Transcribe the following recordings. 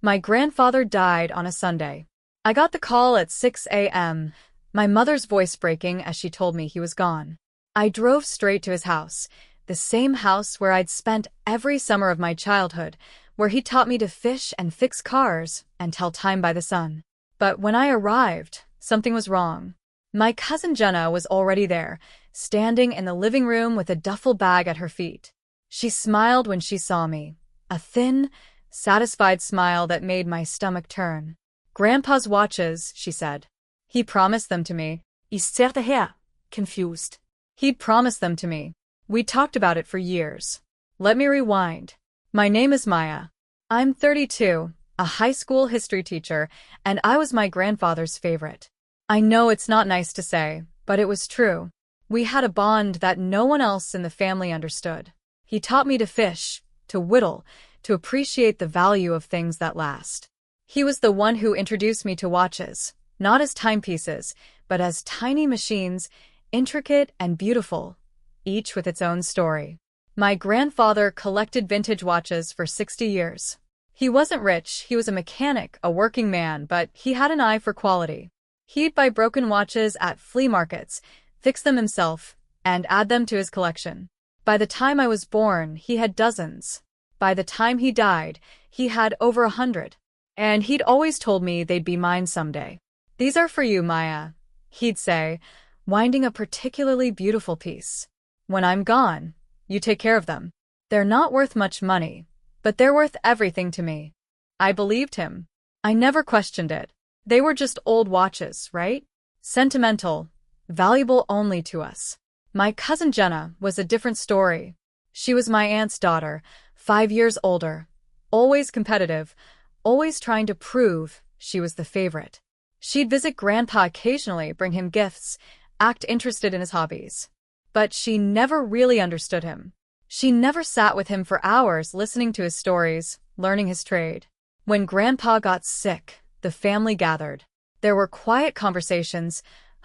My grandfather died on a Sunday. I got the call at 6 a.m., my mother's voice breaking as she told me he was gone. I drove straight to his house, the same house where I'd spent every summer of my childhood, where he taught me to fish and fix cars and tell time by the sun. But when I arrived, something was wrong. My cousin Jenna was already there, standing in the living room with a duffel bag at her feet. She smiled when she saw me, a thin, satisfied smile that made my stomach turn. "Grandpa's watches," she said. "He promised them to me." I stared her, confused. He'd promised them to me. We talked about it for years. Let me rewind. My name is Maya. I'm 32, a high school history teacher, and I was my grandfather's favorite. I know it's not nice to say, but it was true. We had a bond that no one else in the family understood. He taught me to fish, to whittle, to appreciate the value of things that last. He was the one who introduced me to watches, not as timepieces, but as tiny machines, intricate and beautiful, each with its own story. My grandfather collected vintage watches for 60 years. He wasn't rich, he was a mechanic, a working man, but he had an eye for quality. He'd buy broken watches at flea markets, fix them himself, and add them to his collection. By the time I was born, he had dozens. By the time he died, he had over 100. And he'd always told me they'd be mine someday. "These are for you, Maya," he'd say, winding a particularly beautiful piece. "When I'm gone, you take care of them. They're not worth much money, but they're worth everything to me." I believed him. I never questioned it. They were just old watches, right? Sentimental, valuable only to us. My cousin Jenna was a different story. She was my aunt's daughter, 5 years older, always competitive, always trying to prove she was the favorite. She'd visit Grandpa occasionally, bring him gifts, act interested in his hobbies. But she never really understood him. She never sat with him for hours listening to his stories, learning his trade. When Grandpa got sick, the family gathered. There were quiet conversations,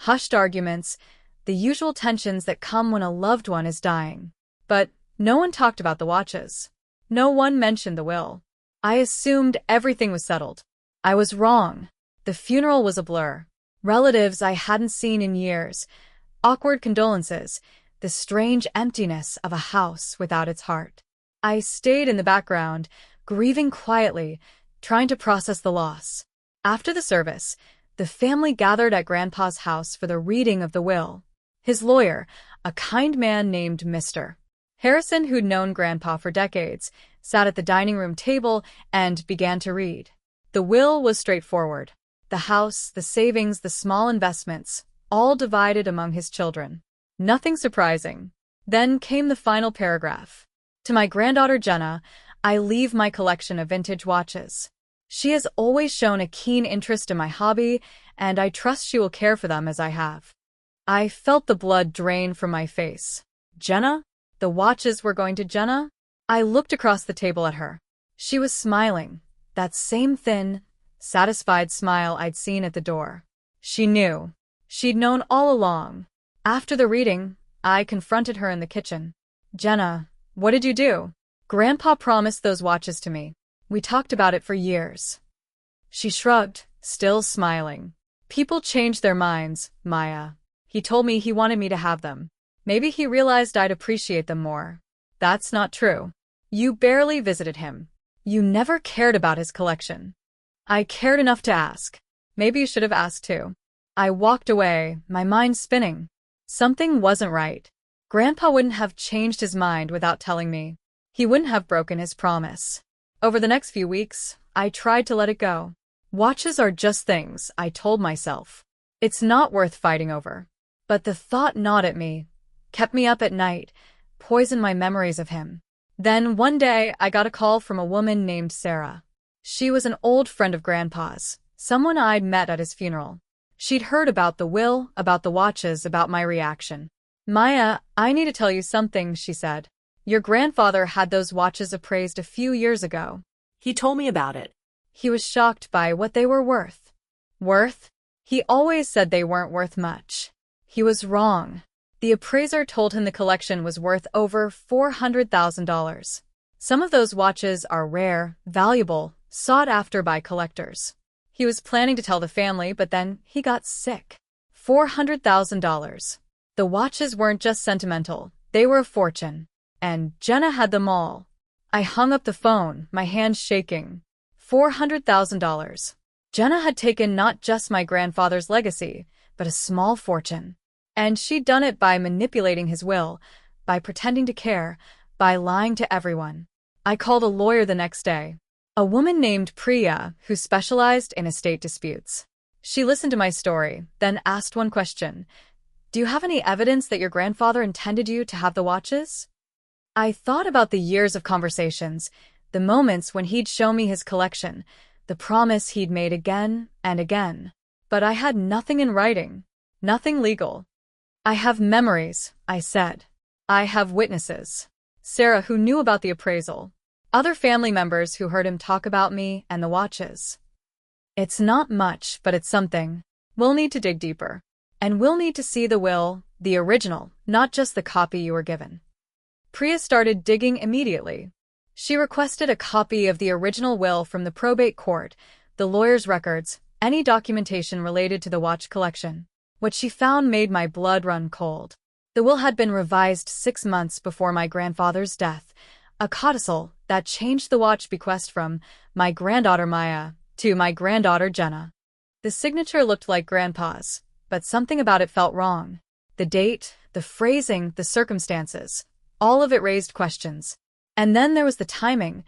hushed arguments, the usual tensions that come when a loved one is dying. But no one talked about the watches. No one mentioned the will. I assumed everything was settled. I was wrong. The funeral was a blur. Relatives I hadn't seen in years, awkward condolences, the strange emptiness of a house without its heart. I stayed in the background, grieving quietly, trying to process the loss. After the service, the family gathered at Grandpa's house for the reading of the will. His lawyer, a kind man named Mr. Harrison, who'd known Grandpa for decades, sat at the dining room table and began to read. The will was straightforward. The house, the savings, the small investments, all divided among his children. Nothing surprising. Then came the final paragraph. "To my granddaughter Jenna, I leave my collection of vintage watches. She has always shown a keen interest in my hobby, and I trust she will care for them as I have." I felt the blood drain from my face. Jenna? The watches were going to Jenna? I looked across the table at her. She was smiling, that same thin, satisfied smile I'd seen at the door. She knew. She'd known all along. After the reading, I confronted her in the kitchen. "Jenna, what did you do?" "Grandpa promised those watches to me. We talked about it for years." She shrugged, still smiling. "People change their minds, Maya. He told me he wanted me to have them. Maybe he realized I'd appreciate them more." "That's not true. You barely visited him. You never cared about his collection." "I cared enough to ask. Maybe you should have asked too." I walked away, my mind spinning. Something wasn't right. Grandpa wouldn't have changed his mind without telling me. He wouldn't have broken his promise. Over the next few weeks, I tried to let it go. Watches are just things, I told myself. It's not worth fighting over. But the thought gnawed at me, kept me up at night, poisoned my memories of him. Then one day, I got a call from a woman named Sarah. She was an old friend of Grandpa's, someone I'd met at his funeral. She'd heard about the will, about the watches, about my reaction. "Maya, I need to tell you something," she said. "Your grandfather had those watches appraised a few years ago." He told me about it. He was shocked by what they were worth. Worth? He always said they weren't worth much. He was wrong. The appraiser told him the collection was worth over $400,000. Some of those watches are rare, valuable, sought after by collectors. He was planning to tell the family, but then he got sick. $400,000. The watches weren't just sentimental, they were a fortune. And Jenna had them all. I hung up the phone, my hands shaking. $400,000. Jenna had taken not just my grandfather's legacy, but a small fortune. And she'd done it by manipulating his will, by pretending to care, by lying to everyone. I called a lawyer the next day. A woman named Priya, who specialized in estate disputes. She listened to my story, then asked one question. Do you have any evidence that your grandfather intended you to have the watches? I thought about the years of conversations, the moments when he'd show me his collection, the promise he'd made again and again. But I had nothing in writing, nothing legal. I have memories, I said. I have witnesses. Sarah, who knew about the appraisal. Other family members who heard him talk about me and the watches. It's not much, but it's something. We'll need to dig deeper. And we'll need to see the will, the original, not just the copy you were given. Priya started digging immediately. She requested a copy of the original will from the probate court, the lawyer's records, any documentation related to the watch collection. What she found made my blood run cold. The will had been revised 6 months before my grandfather's death, a codicil that changed the watch bequest from my granddaughter Maya to my granddaughter Jenna. The signature looked like Grandpa's, but something about it felt wrong. The date, the phrasing, the circumstances, all of it raised questions. And then there was the timing.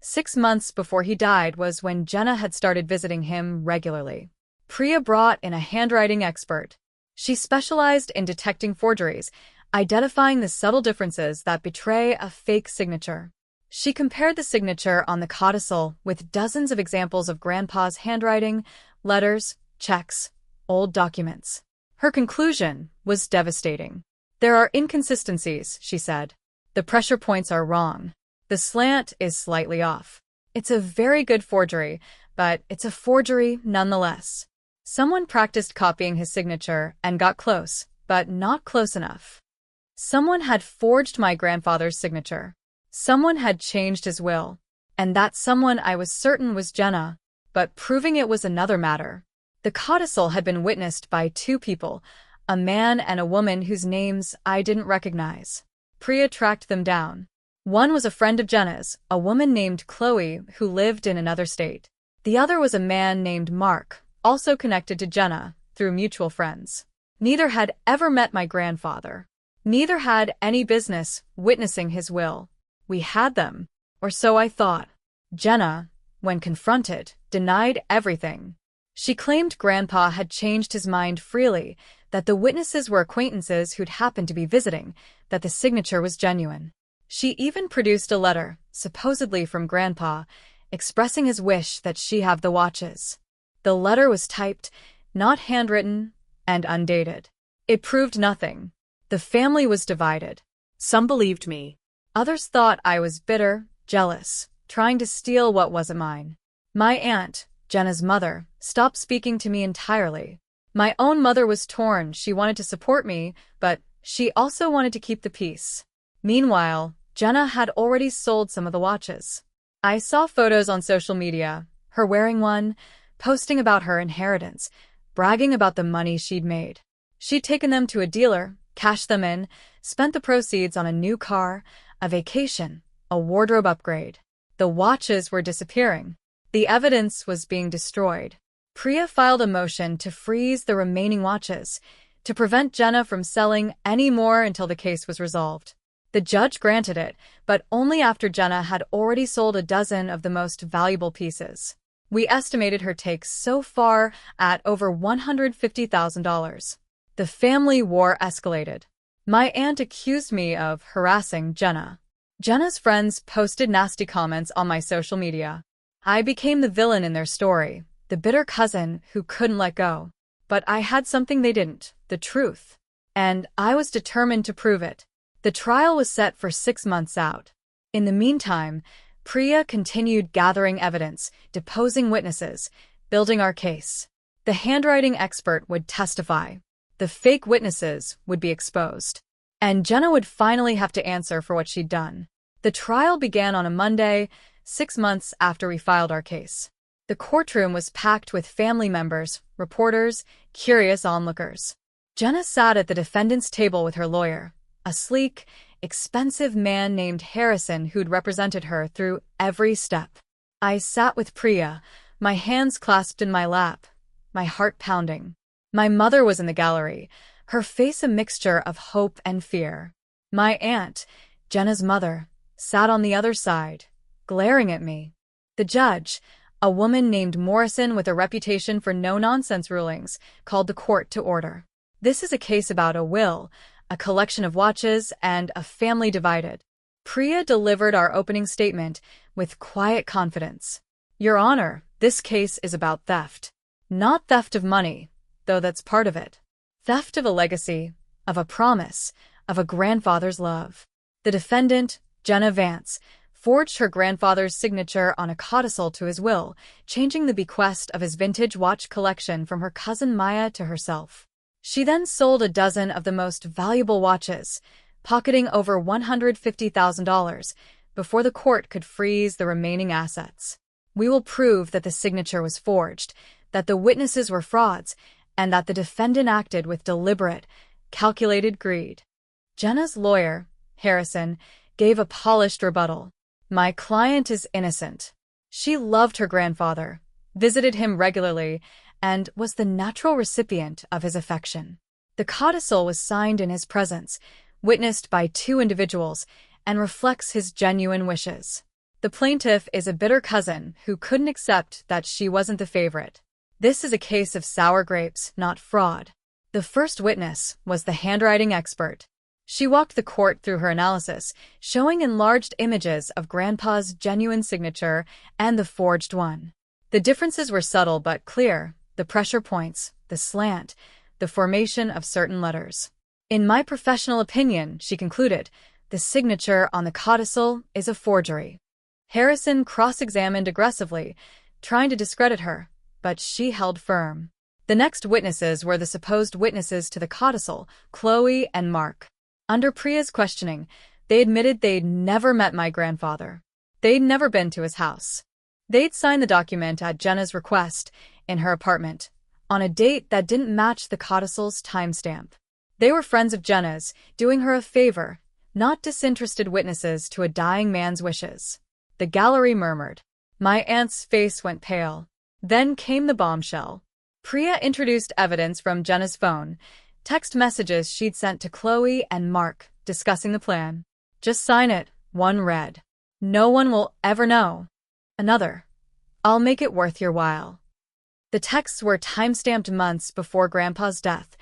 6 months before he died was when Jenna had started visiting him regularly. Priya brought in a handwriting expert. She specialized in detecting forgeries, identifying the subtle differences that betray a fake signature. She compared the signature on the codicil with dozens of examples of Grandpa's handwriting, letters, checks, old documents. Her conclusion was devastating. There are inconsistencies, she said. The pressure points are wrong. The slant is slightly off. It's a very good forgery, but it's a forgery nonetheless. Someone practiced copying his signature and got close, but not close enough. Someone had forged my grandfather's signature. Someone had changed his will. And that someone I was certain was Jenna, but proving it was another matter. The codicil had been witnessed by 2 people, a man and a woman whose names I didn't recognize. Priya tracked them down. One was a friend of Jenna's, a woman named Chloe who lived in another state. The other was a man named Mark, also connected to Jenna through mutual friends. Neither had ever met my grandfather. Neither had any business witnessing his will. We had them, or so I thought. Jenna, when confronted, denied everything. She claimed Grandpa had changed his mind freely, that the witnesses were acquaintances who'd happened to be visiting, that the signature was genuine. She even produced a letter, supposedly from Grandpa, expressing his wish that she have the watches. The letter was typed, not handwritten, and undated. It proved nothing. The family was divided. Some believed me. Others thought I was bitter, jealous, trying to steal what wasn't mine. My aunt, Jenna's mother, stopped speaking to me entirely. My own mother was torn. She wanted to support me, but she also wanted to keep the peace. Meanwhile, Jenna had already sold some of the watches. I saw photos on social media, her wearing one, posting about her inheritance, bragging about the money she'd made. She'd taken them to a dealer, cashed them in, spent the proceeds on a new car, a vacation, a wardrobe upgrade. The watches were disappearing. The evidence was being destroyed. Priya filed a motion to freeze the remaining watches, to prevent Jenna from selling any more until the case was resolved. The judge granted it, but only after Jenna had already sold a dozen of the most valuable pieces. We estimated her take so far at over $150,000. The family war escalated. My aunt accused me of harassing Jenna. Jenna's friends posted nasty comments on my social media. I became the villain in their story, the bitter cousin who couldn't let go. But I had something they didn't, the truth. And I was determined to prove it. The trial was set for 6 months out. In the meantime, Priya continued gathering evidence, deposing witnesses, building our case. The handwriting expert would testify. The fake witnesses would be exposed. And Jenna would finally have to answer for what she'd done. The trial began on a Monday, 6 months after we filed our case. The courtroom was packed with family members, reporters, curious onlookers. Jenna sat at the defendant's table with her lawyer, a sleek, expensive man named Harrison who'd represented her through every step. I sat with Priya, my hands clasped in my lap, my heart pounding. My mother was in the gallery, her face a mixture of hope and fear. My aunt, Jenna's mother, sat on the other side, glaring at me. The judge, a woman named Morrison with a reputation for no-nonsense rulings, called the court to order. This is a case about a will, a collection of watches, and a family divided. Priya delivered our opening statement with quiet confidence. Your Honor, this case is about theft. Not theft of money, though that's part of it. Theft of a legacy, of a promise, of a grandfather's love. The defendant, Jenna Vance, forged her grandfather's signature on a codicil to his will, changing the bequest of his vintage watch collection from her cousin Maya to herself. She then sold a dozen of the most valuable watches, pocketing over $150,000 before the court could freeze the remaining assets. We will prove that the signature was forged, that the witnesses were frauds, and that the defendant acted with deliberate, calculated greed. Jenna's lawyer, Harrison, gave a polished rebuttal. My client is innocent. She loved her grandfather, visited him regularly, and was the natural recipient of his affection. The codicil was signed in his presence, witnessed by 2 individuals, and reflects his genuine wishes. The plaintiff is a bitter cousin who couldn't accept that she wasn't the favorite. This is a case of sour grapes, not fraud. The first witness was the handwriting expert. She walked the court through her analysis, showing enlarged images of Grandpa's genuine signature and the forged one. The differences were subtle but clear, the pressure points, the slant, the formation of certain letters. In my professional opinion, she concluded, the signature on the codicil is a forgery. Harrison cross-examined aggressively, trying to discredit her, but she held firm. The next witnesses were the supposed witnesses to the codicil, Chloe and Mark. Under Priya's questioning, they admitted they'd never met my grandfather. They'd never been to his house. They'd signed the document at Jenna's request, in her apartment, on a date that didn't match the codicil's timestamp. They were friends of Jenna's, doing her a favor, not disinterested witnesses to a dying man's wishes. The gallery murmured. My aunt's face went pale. Then came the bombshell. Priya introduced evidence from Jenna's phone, text messages she'd sent to Chloe and Mark, discussing the plan. Just sign it, one read. No one will ever know. Another. I'll make it worth your while. The texts were time-stamped months before Grandpa's death,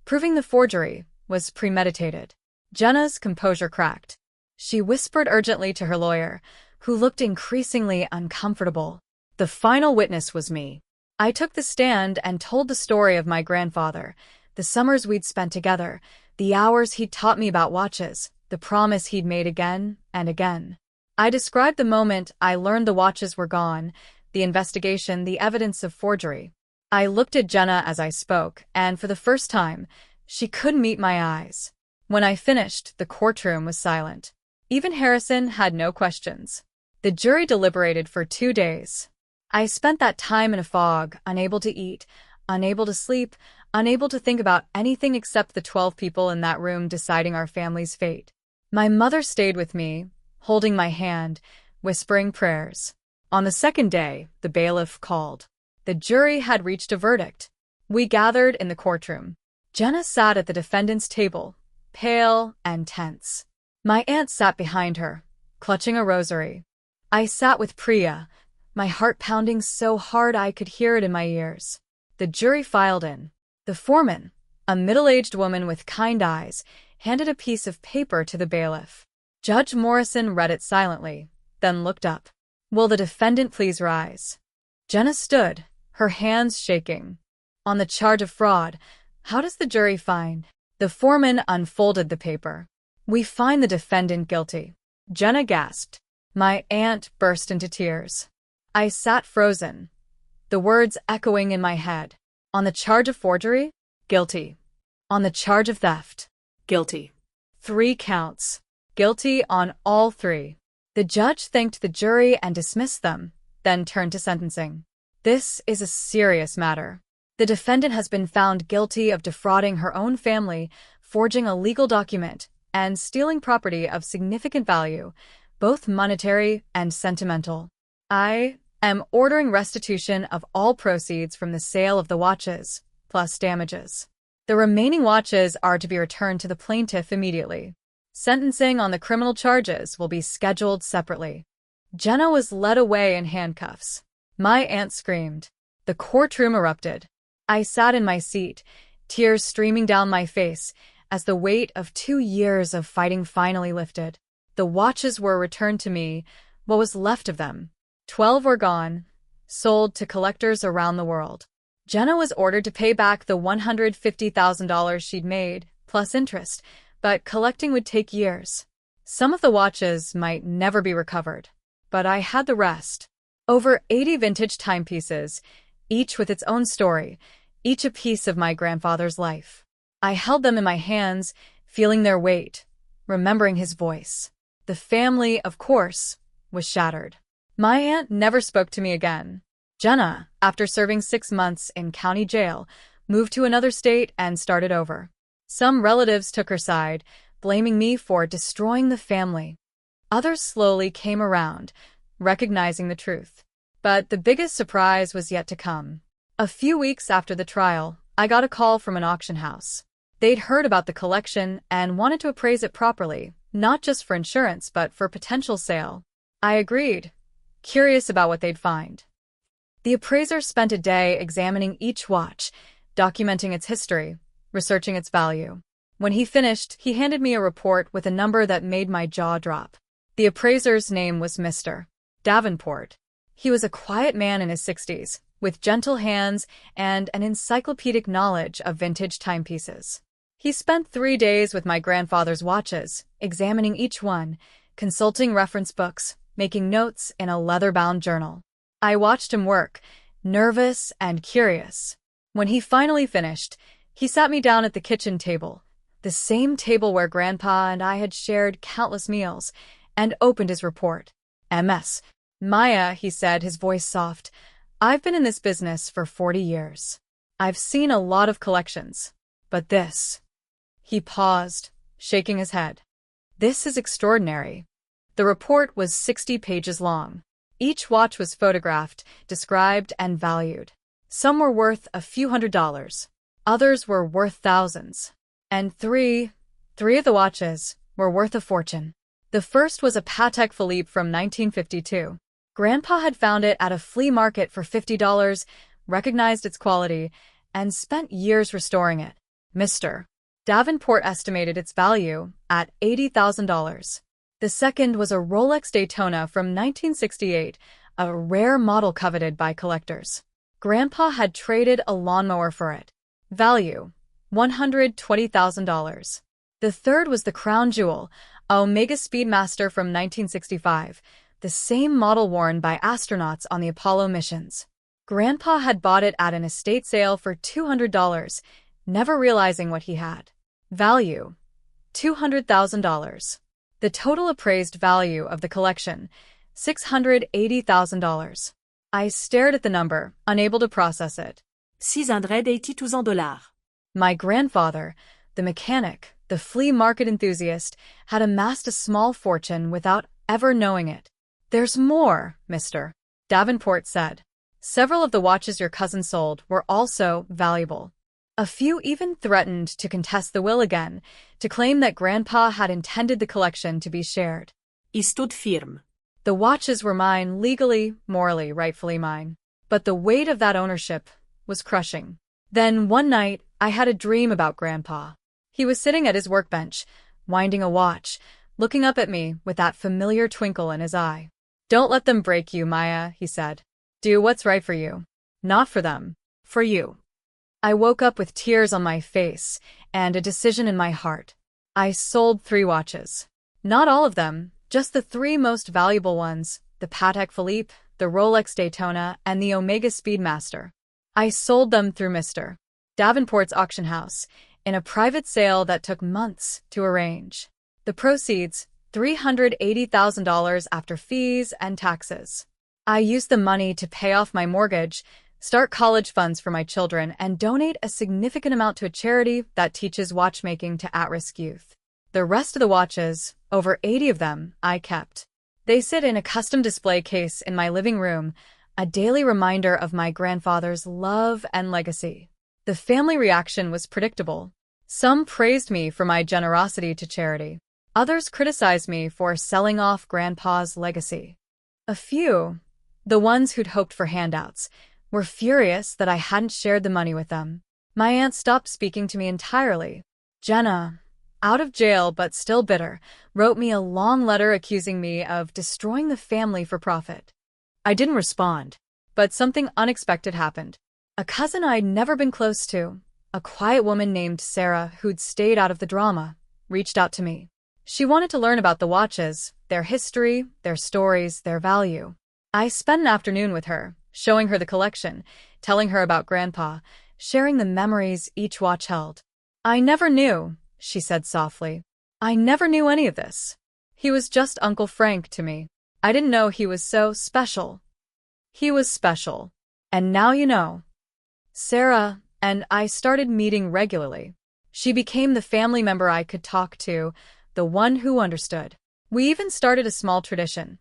proving the forgery was premeditated. Jenna's composure cracked. She whispered urgently to her lawyer, who looked increasingly uncomfortable. The final witness was me. I took the stand and told the story of my grandfather, the summers we'd spent together, the hours he'd taught me about watches, the promise he'd made again and again. I described the moment I learned the watches were gone, the investigation, the evidence of forgery. I looked at Jenna as I spoke, and for the first time, she couldn't meet my eyes. When I finished, the courtroom was silent. Even Harrison had no questions. The jury deliberated for 2 days. I spent that time in a fog, unable to eat, unable to sleep, unable to think about anything except the 12 people in that room deciding our family's fate. My mother stayed with me, holding my hand, whispering prayers. On the second day, the bailiff called. The jury had reached a verdict. We gathered in the courtroom. Jenna sat at the defendant's table, pale and tense. My aunt sat behind her, clutching a rosary. I sat with Priya, my heart pounding so hard I could hear it in my ears. The jury filed in. The foreman, a middle-aged woman with kind eyes, handed a piece of paper to the bailiff. Judge Morrison read it silently, then looked up. Will the defendant please rise? Jenna stood, her hands shaking. On the charge of fraud, how does the jury find? The foreman unfolded the paper. We find the defendant guilty. Jenna gasped. My aunt burst into tears. I sat frozen, the words echoing in my head. On the charge of forgery? Guilty. On the charge of theft? Guilty. 3 counts. Guilty on all 3. The judge thanked the jury and dismissed them, then turned to sentencing. This is a serious matter. The defendant has been found guilty of defrauding her own family, forging a legal document, and stealing property of significant value, both monetary and sentimental. I am ordering restitution of all proceeds from the sale of the watches, plus damages. The remaining watches are to be returned to the plaintiff immediately. Sentencing on the criminal charges will be scheduled separately. Jenna was led away in handcuffs. My aunt screamed. The courtroom erupted. I sat in my seat, tears streaming down my face, as the weight of 2 years of fighting finally lifted. The watches were returned to me, what was left of them. 12 were gone, sold to collectors around the world. Jenna was ordered to pay back the $150,000 she'd made, plus interest, but collecting would take years. Some of the watches might never be recovered, but I had the rest. Over 80 vintage timepieces, each with its own story, each a piece of my grandfather's life. I held them in my hands, feeling their weight, remembering his voice. The family, of course, was shattered. My aunt never spoke to me again. Jenna, after serving 6 months in county jail, moved to another state and started over. Some relatives took her side, blaming me for destroying the family. Others slowly came around, recognizing the truth. But the biggest surprise was yet to come. A few weeks after the trial, I got a call from an auction house. They'd heard about the collection and wanted to appraise it properly, not just for insurance but for potential sale. I agreed, curious about what they'd find. The appraiser spent a day examining each watch, documenting its history, researching its value. When he finished, he handed me a report with a number that made my jaw drop. The appraiser's name was Mr. Davenport. He was a quiet man in his 60s, with gentle hands and an encyclopedic knowledge of vintage timepieces. He spent 3 days with my grandfather's watches, examining each one, consulting reference books, making notes in a leather-bound journal. I watched him work, nervous and curious. When he finally finished, he sat me down at the kitchen table, the same table where Grandpa and I had shared countless meals, and opened his report. MS. Maya, he said, his voice soft, I've been in this business for 40 years. I've seen a lot of collections, but this... He paused, shaking his head. This is extraordinary. The report was 60 pages long. Each watch was photographed, described, and valued. Some were worth a few $100s. Others were worth thousands. And three of the watches were worth a fortune. The first was a Patek Philippe from 1952. Grandpa had found it at a flea market for $50, recognized its quality, and spent years restoring it. Mr. Davenport estimated its value at $80,000. The second was a Rolex Daytona from 1968, a rare model coveted by collectors. Grandpa had traded a lawnmower for it. Value, $120,000. The third was the crown jewel, a Omega Speedmaster from 1965, the same model worn by astronauts on the Apollo missions. Grandpa had bought it at an estate sale for $200, never realizing what he had. Value, $200,000. The total appraised value of the collection, $680,000. I stared at the number, unable to process it. $682,000. My grandfather, the mechanic, the flea market enthusiast, had amassed a small fortune without ever knowing it. There's more, Mr. Davenport said. Several of the watches your cousin sold were also valuable. A few even threatened to contest the will again, to claim that Grandpa had intended the collection to be shared. He stood firm. The watches were mine, legally, morally, rightfully mine. But the weight of that ownership was crushing. Then, one night, I had a dream about Grandpa. He was sitting at his workbench, winding a watch, looking up at me with that familiar twinkle in his eye. Don't let them break you, Maya, he said. Do what's right for you. Not for them. For you. I woke up with tears on my face and a decision in my heart. I sold 3 watches. Not all of them, just the 3 most valuable ones, the Patek Philippe, the Rolex Daytona, and the Omega Speedmaster. I sold them through Mr. Davenport's auction house, in a private sale that took months to arrange. The proceeds, $380,000 after fees and taxes. I used the money to pay off my mortgage, start college funds for my children, and donate a significant amount to a charity that teaches watchmaking to at-risk youth. The rest of the watches, over 80 of them, I kept. They sit in a custom display case in my living room, a daily reminder of my grandfather's love and legacy. The family reaction was predictable. Some praised me for my generosity to charity. Others criticized me for selling off Grandpa's legacy. A few, the ones who'd hoped for handouts, were furious that I hadn't shared the money with them. My aunt stopped speaking to me entirely. Jenna, out of jail but still bitter, wrote me a long letter accusing me of destroying the family for profit. I didn't respond, but something unexpected happened. A cousin I'd never been close to, a quiet woman named Sarah who'd stayed out of the drama, reached out to me. She wanted to learn about the watches, their history, their stories, their value. I spent an afternoon with her, showing her the collection, telling her about Grandpa, sharing the memories each watch held. "I never knew," she said softly. "I never knew any of this. He was just Uncle Frank to me. I didn't know he was so special." He was special. And now you know. Sarah and I started meeting regularly. She became the family member I could talk to, the one who understood. We even started a small tradition.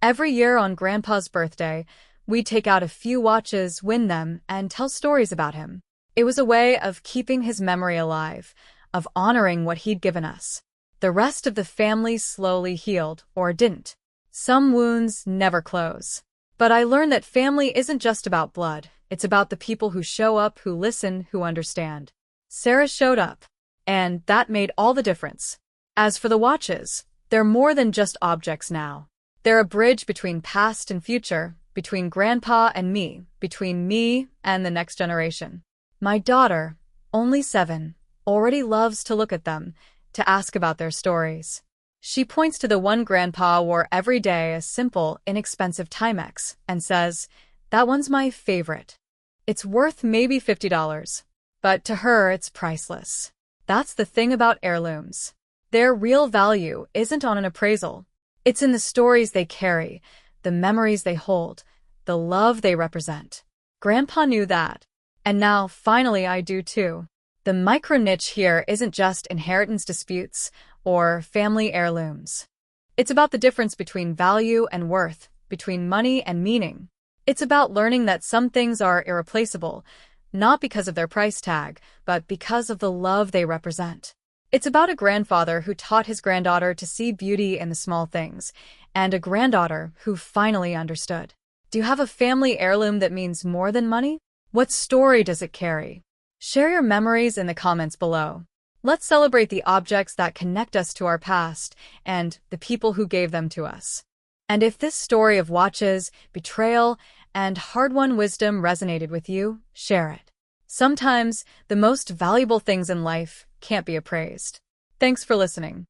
Every year on Grandpa's birthday, we'd take out a few watches, win them, and tell stories about him. It was a way of keeping his memory alive, of honoring what he'd given us. The rest of the family slowly healed, or didn't. Some wounds never close. But I learned that family isn't just about blood. It's about the people who show up, who listen, who understand. Sarah showed up, and that made all the difference. As for the watches, they're more than just objects now. They're a bridge between past and future, between Grandpa and me, between me and the next generation. My daughter, only 7, already loves to look at them, to ask about their stories. She points to the one Grandpa wore every day, a simple, inexpensive Timex, and says, "That one's my favorite. It's worth maybe $50, but to her it's priceless." That's the thing about heirlooms. Their real value isn't on an appraisal. It's in the stories they carry, the memories they hold, the love they represent. Grandpa knew that. And now, finally, I do too. The micro-niche here isn't just inheritance disputes or family heirlooms. It's about the difference between value and worth, between money and meaning. It's about learning that some things are irreplaceable, not because of their price tag, but because of the love they represent. It's about a grandfather who taught his granddaughter to see beauty in the small things, and a granddaughter who finally understood. Do you have a family heirloom that means more than money? What story does it carry? Share your memories in the comments below. Let's celebrate the objects that connect us to our past and the people who gave them to us. And if this story of watches, betrayal, and hard-won wisdom resonated with you, share it. Sometimes, the most valuable things in life can't be appraised. Thanks for listening.